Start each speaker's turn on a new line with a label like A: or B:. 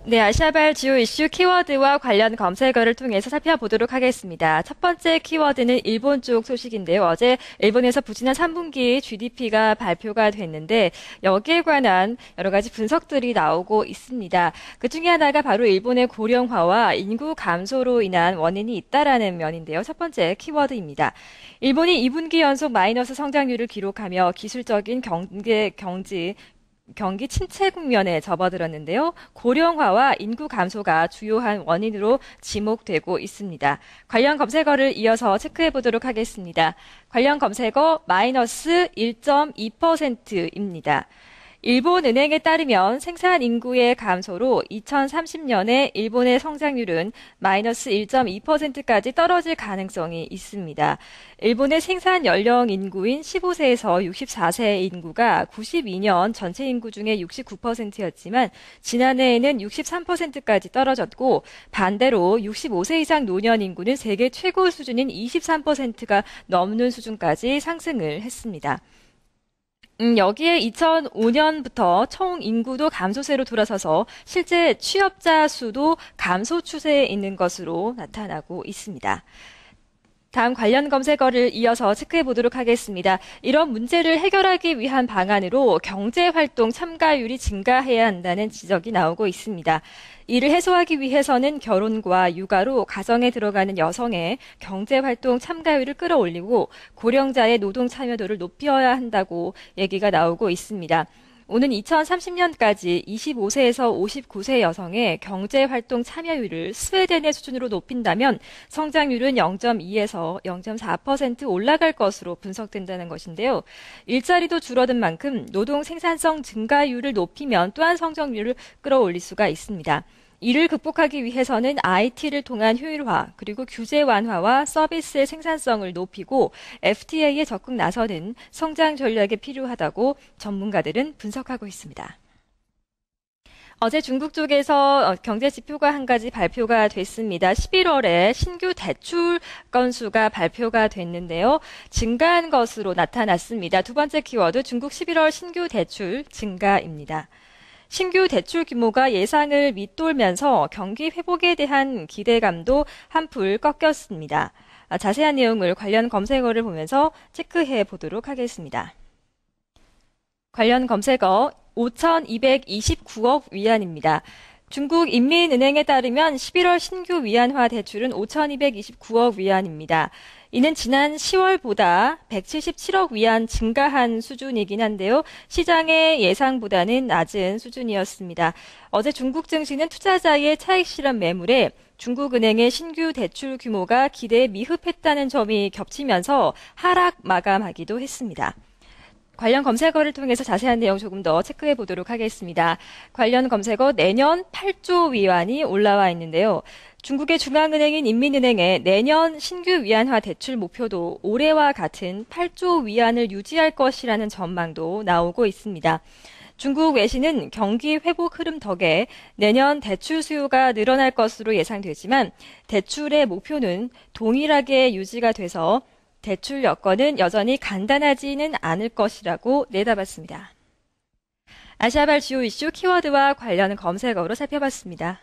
A: 네, 아시아발 주요 이슈 키워드와 관련 검색어를 통해서 살펴보도록 하겠습니다. 첫 번째 키워드는 일본 쪽 소식인데요. 어제 일본에서 부진한 3분기 GDP가 발표가 됐는데 여기에 관한 여러 가지 분석들이 나오고 있습니다. 그중에 하나가 바로 일본의 고령화와 인구 감소로 인한 원인이 있다라는 면인데요. 첫 번째 키워드입니다. 일본이 2분기 연속 마이너스 성장률을 기록하며 기술적인 경기 침체 국면에 접어들었는데요. 고령화와 인구 감소가 주요한 원인으로 지목되고 있습니다. 관련 검색어를 이어서 체크해 보도록 하겠습니다. 관련 검색어 마이너스 1.2%입니다. 일본은행에 따르면 생산 인구의 감소로 2030년에 일본의 성장률은 마이너스 1.2%까지 떨어질 가능성이 있습니다. 일본의 생산 연령 인구인 15세에서 64세 인구가 92년 전체 인구 중에 69%였지만 지난해에는 63%까지 떨어졌고 반대로 65세 이상 노년 인구는 세계 최고 수준인 23%가 넘는 수준까지 상승을 했습니다. 여기에 2005년부터 총 인구도 감소세로 돌아서서 실제 취업자 수도 감소 추세에 있는 것으로 나타나고 있습니다. 다음 관련 검색어를 이어서 체크해 보도록 하겠습니다. 이런 문제를 해결하기 위한 방안으로 경제활동 참가율이 증가해야 한다는 지적이 나오고 있습니다. 이를 해소하기 위해서는 결혼과 육아로 가정에 들어가는 여성의 경제활동 참가율을 끌어올리고 고령자의 노동 참여도를 높여야 한다고 얘기가 나오고 있습니다. 오는 2030년까지 25세에서 59세 여성의 경제활동 참여율을 스웨덴의 수준으로 높인다면 성장률은 0.2에서 0.4% 올라갈 것으로 분석된다는 것인데요. 일자리도 줄어든 만큼 노동 생산성 증가율을 높이면 또한 성장률을 끌어올릴 수가 있습니다. 이를 극복하기 위해서는 IT를 통한 효율화, 그리고 규제 완화와 서비스의 생산성을 높이고 FTA에 적극 나서는 성장 전략이 필요하다고 전문가들은 분석하고 있습니다. 어제 중국 쪽에서 경제 지표가 한 가지 발표가 됐습니다. 11월에 신규 대출 건수가 발표가 됐는데요. 증가한 것으로 나타났습니다. 두 번째 키워드 중국 11월 신규 대출 증가입니다. 신규 대출 규모가 예상을 밑돌면서 경기 회복에 대한 기대감도 한풀 꺾였습니다. 자세한 내용을 관련 검색어를 보면서 체크해 보도록 하겠습니다. 관련 검색어 5,229억 위안입니다. 중국 인민은행에 따르면 11월 신규 위안화 대출은 5,229억 위안입니다. 이는 지난 10월보다 177억 위안 증가한 수준이긴 한데요. 시장의 예상보다는 낮은 수준이었습니다. 어제 중국 증시는 투자자의 차익 실현 매물에 중국은행의 신규 대출 규모가 기대에 미흡했다는 점이 겹치면서 하락 마감하기도 했습니다. 관련 검색어를 통해서 자세한 내용 조금 더 체크해 보도록 하겠습니다. 관련 검색어 내년 8조 위안이 올라와 있는데요. 중국의 중앙은행인 인민은행의 내년 신규 위안화 대출 목표도 올해와 같은 8조 위안을 유지할 것이라는 전망도 나오고 있습니다. 중국 외신은 경기 회복 흐름 덕에 내년 대출 수요가 늘어날 것으로 예상되지만 대출의 목표는 동일하게 유지가 돼서 대출 여건은 여전히 간단하지는 않을 것이라고 내다봤습니다. 아시아발 주요 이슈 키워드와 관련 검색어로 살펴봤습니다.